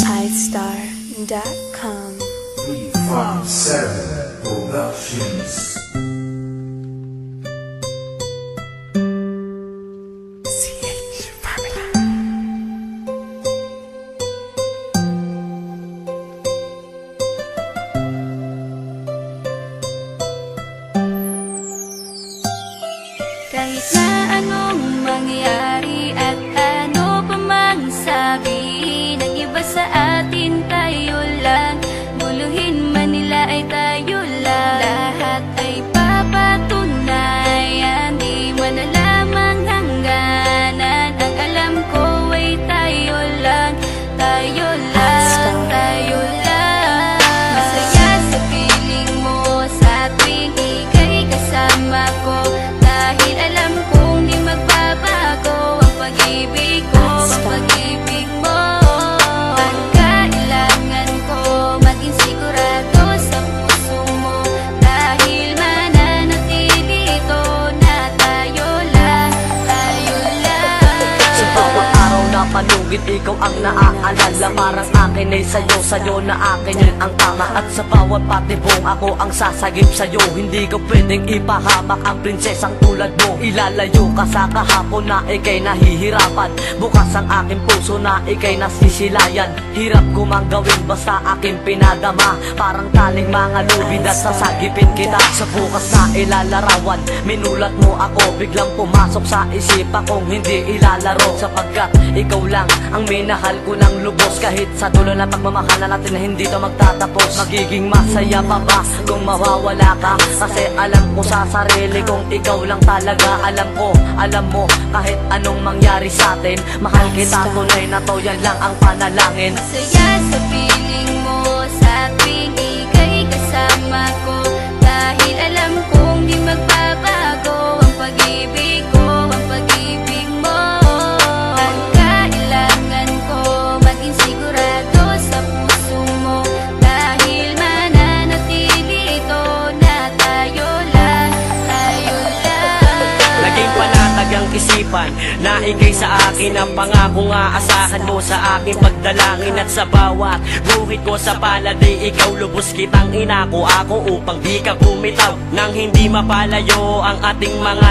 iStar.com. 357 Productions. Kahit na anong mangyari at ano pa mang sabi ng iba sa atin, tayo lang. Guluhin man nila ay tayo lang. Lahat ay papatunayan, di man na lamang hangganan. Ang alam ko ay tayo lang, tayo lang, tayo lang. Masaya sa piling mo sa tuwing ika'y kasama ko, dahil alam kong di magbabago ang pag-ibig ko, ang pag-ibig mo. Ang kailangan ko maging sigurado sa puso mo, dahil mananatili ito na tayo lang, tayo lang. Sa bawat araw na palugit, ikaw ang naaalala. Parang akin ay sa'yo, sa'yo na akin yun ang tama. At sa bawat patibong ako ang sasagip sa'yo. Hindi ko pwedeng ipahamak ang prinsesang tulad mo. Ilalayo ka sa kahapon na ika'y nahihirapan. Bukas ang aking puso na ika'y nasisilayan. Hirap ko mang gawin basta aking pinadama. Parang taling mga lubid at sasagipin kita. Sa bukas na ilalarawan, minulat mo ako. Biglang pumasok sa isipan kong hindi ilalaro, sapagkat ikaw lang ang minahal ko ng lubos. Kahit sa dulo na pagmamahal na natin na hindi to magtatapos. Magiging masaya pa ba kung mawawala ka? Kasi alam ko sa sarili kong ikaw lang talaga. Alam ko, alam mo, kahit anong mangyari sa atin, mahal kita tunay na to, yan lang ang panalangin. Masaya sa piling mo sa tuwing ika'y kasama ko, dahil alam kong di magbabago ang pag-ibig ko, ang pag-ibig mo. Ang kailangan ko maging sigurado sa puso mo, dahil mananatili ito na tayo lang, tayo lang. Naging panatag ang isipan na ikay sa akin ang pangako nga asahan mo sa aking pagdalangin. At sa bawat guhit ko sa palad ay ikaw lubos kitang inako ako upang di ka bumitaw, nang hindi mapalayo ang ating mga